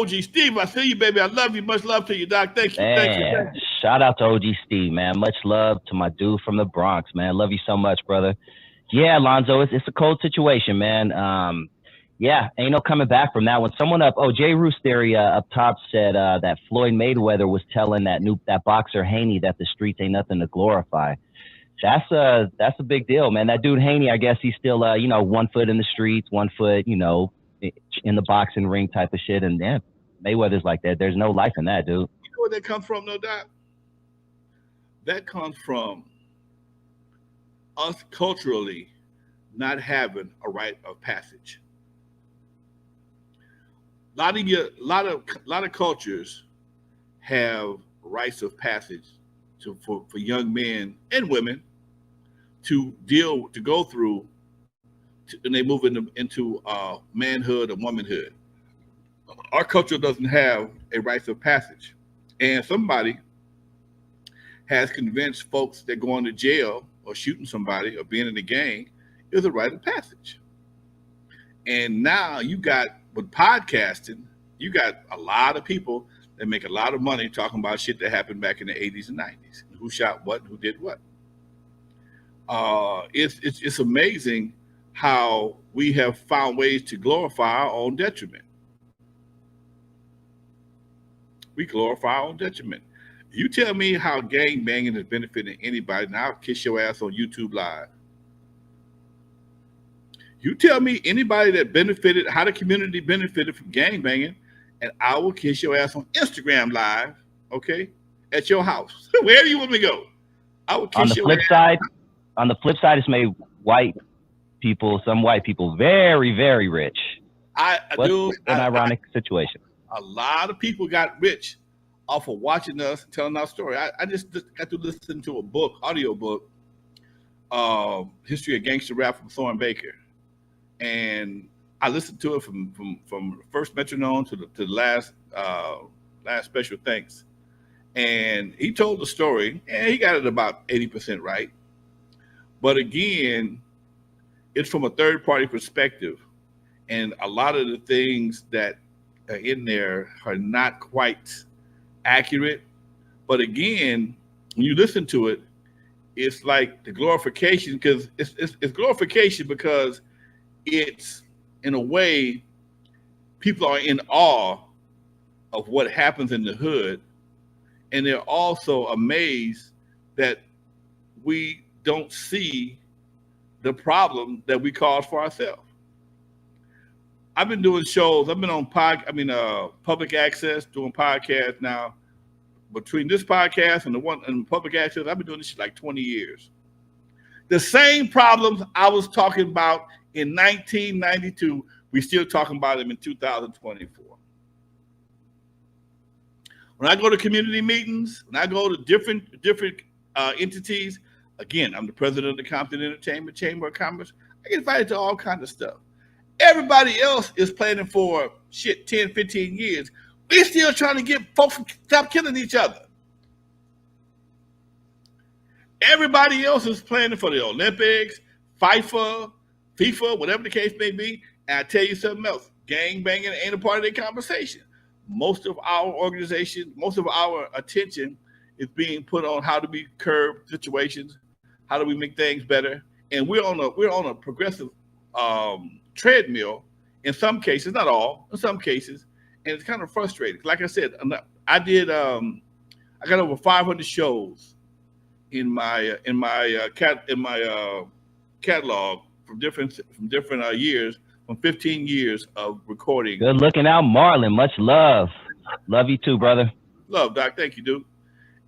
OG Steve, I see you, baby. I love you. Much love to you, Doc. Thank you. Thank you. Man, shout out to OG Steve, man. Much love to my dude from the Bronx, man. Love you so much, brother. Yeah, Lonzo, it's a cold situation, man. Yeah, ain't no coming back from that one. Someone Jay Roos Theory up top said that Floyd Mayweather was telling that boxer Haney that the streets ain't nothing to glorify. That's a big deal, man. That dude Haney, I guess he's still 1 foot in the streets, 1 foot, in the boxing ring type of shit. And yeah, Mayweather's like that. There's no life in that, dude. You know where that comes from, no doubt? That comes from us culturally not having a rite of passage. A lot of cultures have rites of passage for young men and women to go through, and they move into manhood and womanhood. Our culture doesn't have a rite of passage, and somebody has convinced folks that going to jail or shooting somebody or being in a gang is a rite of passage. And now you got, with podcasting, you got a lot of people that make a lot of money talking about shit that happened back in the 80s and 90s. Who shot what, who did what. It's amazing how we have found ways to glorify our own detriment. We glorify our own detriment. You tell me how gang banging is benefiting anybody, and I'll kiss your ass on YouTube Live. You tell me anybody that benefited, how the community benefited from gang banging, and I will kiss your ass on Instagram Live, okay, at your house. Wherever you want me to go, I will kiss on the your flip ass. side. On the flip side, it's made some white people very, very rich. What's an ironic situation? A lot of people got rich off of watching us and telling our story. I just got to listen to a book, audio book, History of Gangster Rap from Thorne Baker. And I listened to it from the first metronome to the last special thanks. And he told the story, and he got it about 80% right. But again, it's from a third party perspective. And a lot of the things that are in there are not quite accurate. But again, when you listen to it, it's like the glorification, because it's glorification because it's, in a way, people are in awe of what happens in the hood. And they're also amazed that we don't see the problem that we cause for ourselves. I've been doing shows. I've been on public access, doing podcasts now. Between this podcast and the one and public access, I've been doing this shit like 20 years. The same problems I was talking about in 1992, we still talking about them in 2024. When I go to community meetings, when I go to different entities, again, I'm the president of the Compton Entertainment Chamber of Commerce. I get invited to all kinds of stuff. Everybody else is planning for 10, 15 years. We're still trying to get folks to stop killing each other. Everybody else is planning for the Olympics, FIFA, whatever the case may be. And I tell you something else, gang banging ain't a part of their conversation. Most of our organization, most of our attention is being put on how do we curb situations, how do we make things better. And we're on a progressive treadmill in some cases, not all, in some cases, and it's kind of frustrating. Like I said, I got over 500 shows in my catalog from different years, from 15 years of recording. Good looking out, Marlon. Much love. Love you too, brother. Love, Doc. Thank you, dude.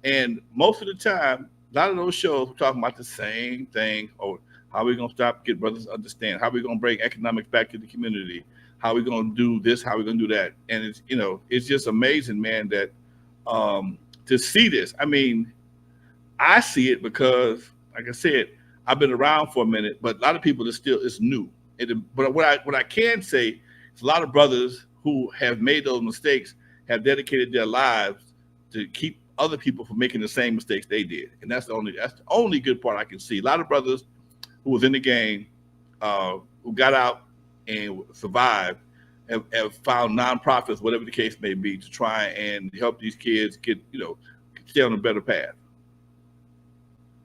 And most of the time, a lot of those shows we're talking about the same thing. Or how are we going to get brothers to understand? How are we going to bring economics back to the community? How are we going to do this? How are we going to do that? And it's just amazing, man, that to see this. I mean, I see it because, like I said, I've been around for a minute, but a lot of people it's new. But what I can say is a lot of brothers who have made those mistakes have dedicated their lives to keep other people from making the same mistakes they did. And that's the only good part I can see. A lot of brothers who was in the game, who got out and survived, have found nonprofits, whatever the case may be, to try and help these kids get, stay on a better path.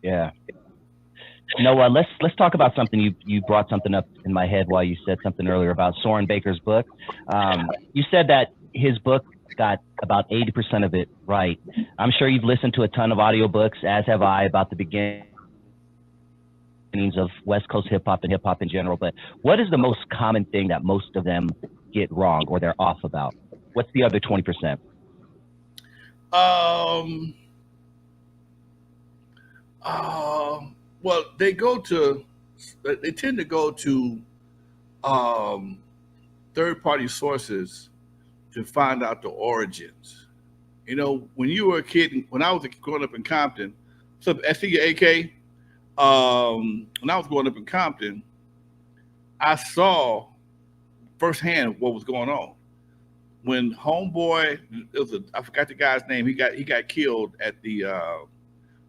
Yeah. Let's talk about something. You brought something up in my head while you said something earlier about Soren Baker's book. You said that his book got about 80% of it right. I'm sure you've listened to a ton of audiobooks, as have I, about the beginnings of West Coast hip hop and hip hop in general. But what is the most common thing that most of them get wrong or they're off about? What's the other 20%? Well, they tend to go to third-party sources to find out the origins. When you were a kid, when I was growing up in Compton, so I see your AK. When I was growing up in Compton, I saw firsthand what was going on. When homeboy, I forgot the guy's name. He got killed at the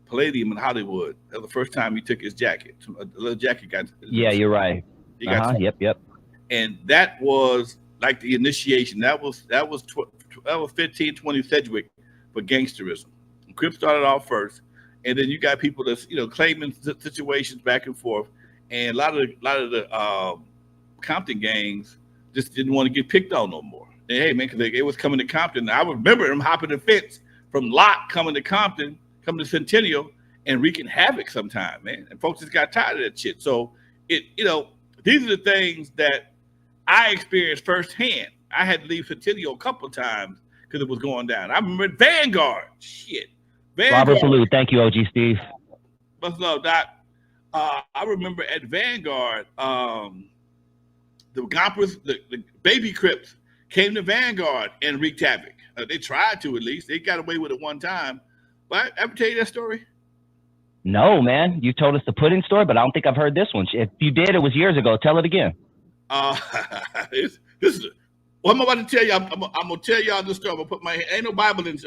Palladium in Hollywood. That was the first time he took his jacket. A little jacket got. Yeah, you're right. Yep. And that was like the initiation. That was 1520 Sedgwick for gangsterism. Crips started off first, and then you got people that's claiming situations back and forth. And a lot of the Compton gangs just didn't want to get picked on no more. Hey man, because they was coming to Compton. I remember them hopping the fence from Locke coming to Compton, coming to Centennial, and wreaking havoc sometime, man. And folks just got tired of that shit. So these are the things that I experienced firsthand. I had to leave Centennial a couple of times because it was going down. I remember Vanguard. Shit. Vanguard. Robert Ballou. Thank you, OG Steve. What's up, Doc? I remember at Vanguard, the Gompers, the baby Crips came to Vanguard and wreaked havoc. They tried to, at least. They got away with it one time. But I ever tell you that story? No, man. You told us the pudding story, but I don't think I've heard this one. If you did, it was years ago. Tell it again. This is what I'm about to tell you. I'm gonna tell y'all this story. I'm gonna put my ain't no Bible in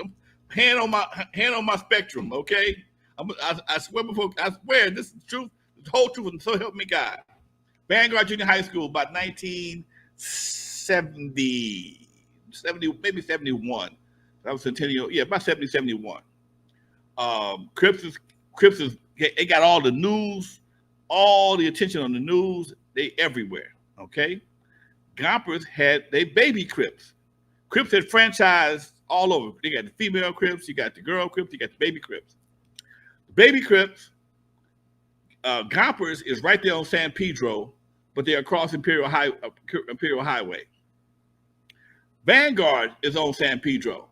hand on my spectrum. Okay, I swear this is the truth, the whole truth, and so help me God. Vanguard Junior High School, about 1970, maybe 71. That was Centennial. Yeah, about 70, 71. Crips is they got all the news, all the attention on the news. They everywhere. Okay, Gompers had they baby Crips. Crips had franchised all over. They got the female Crips, you got the girl Crips, you got the baby Crips. The baby Crips, Gompers is right there on San Pedro, but they're across Imperial Highway. Vanguard is on San Pedro,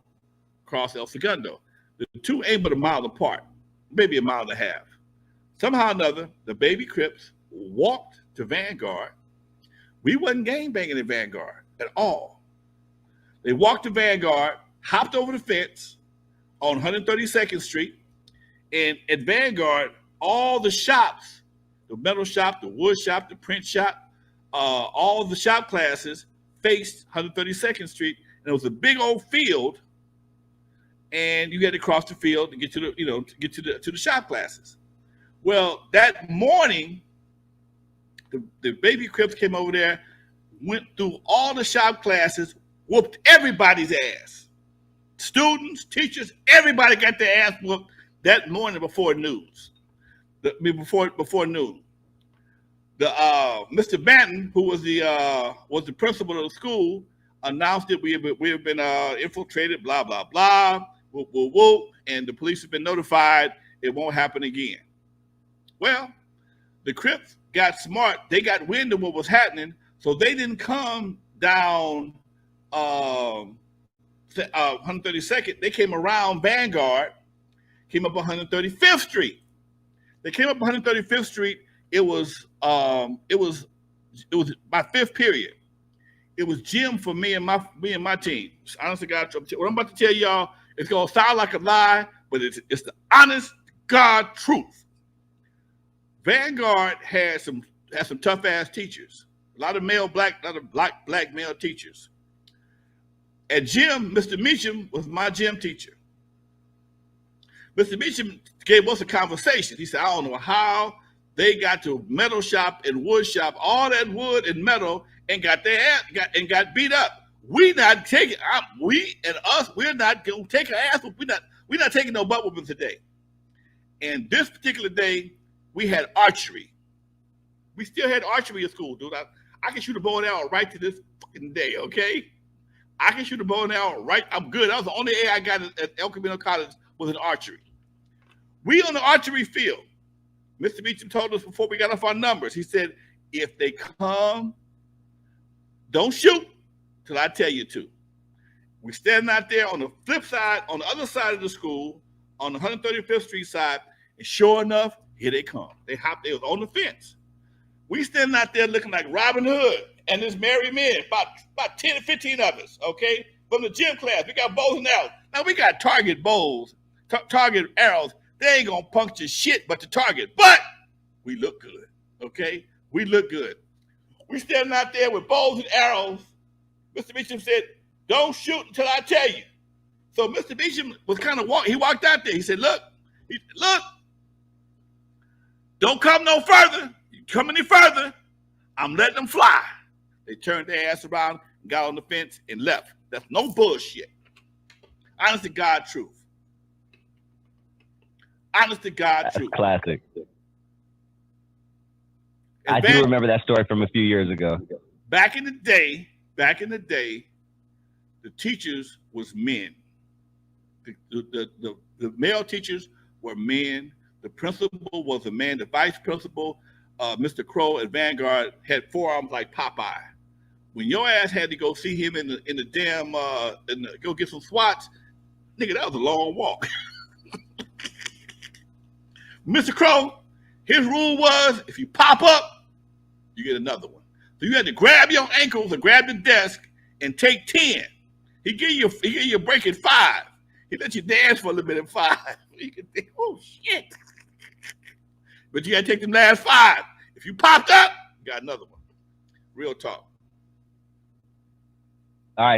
across El Segundo. The two ain't but a mile apart, maybe a mile and a half. Somehow or another, the baby Crips walked to Vanguard. We wasn't gangbanging at Vanguard at all. They walked to Vanguard, hopped over the fence on 132nd Street, and at Vanguard, all the shops, the metal shop, the wood shop, the print shop, all the shop classes faced 132nd Street, and it was a big old field, and you had to cross the field to get to the shop classes. Well, that morning, the baby Crips came over there, went through all the shop classes, whooped everybody's ass. Students, teachers, everybody got their ass whooped that morning before news. Before noon. The Mr. Banton, who was the principal of the school, announced that we have been infiltrated, blah blah blah, whoop whoop whoop, and the police have been notified. It won't happen again. Well, the Crips got smart. They got wind of what was happening, so they didn't come down 132nd. They came around Vanguard, came up 135th Street. They came up 135th Street. It was my fifth period. It was gym for me and my team. Honestly, God, what I'm about to tell y'all, it's gonna sound like a lie, but it's the honest God truth. Vanguard had some tough ass teachers. A lot of black male teachers. At gym, Mr. Meacham was my gym teacher. Mr. Meacham gave us a conversation. He said, I don't know how they got to metal shop and wood shop, all that wood and metal, and got their ass got beat up. We're not taking we're not gonna take an ass. We're not taking no butt whooping today. And this particular day, we had archery. We still had archery at school, dude. I can shoot a bow and arrow right to this fucking day, okay? I can shoot a bow and arrow right. I'm good. That was the only A I got at El Camino College was in archery. We on the archery field. Mr. Beecham told us before we got off our numbers. He said, if they come, don't shoot till I tell you to. We standing out there on the flip side, on the other side of the school, on the 135th Street side, and sure enough, here they come. They was on the fence. We standing out there looking like Robin Hood and this merry men, about 10 or 15 of us, okay? From the gym class, we got bows and arrows. Now we got target bows, target arrows. They ain't gonna puncture shit but the target. But we look good, okay? We look good. We standing out there with bows and arrows. Mr. Beecham said, don't shoot until I tell you. So Mr. Beecham was kind of he walked out there. He said, look, don't come no further. You come any further, I'm letting them fly. They turned their ass around, got on the fence, and left. That's no bullshit. Honest to God truth. Honest to God truth. Classic. I do remember that story from a few years ago. Back in the day, the teachers was men. The male teachers were men. The principal was a man. The vice principal, Mr. Crow at Vanguard, had forearms like Popeye. When your ass had to go see him in the damn go get some swats, nigga, that was a long walk. Mr. Crow, his rule was if you pop up, you get another one. So you had to grab your ankles or grab the desk and take 10. He give you a break at 5. He let you dance for a little bit at 5. You can think, oh shit. But you gotta take them last 5. If you popped up, you got another one. Real talk. All right.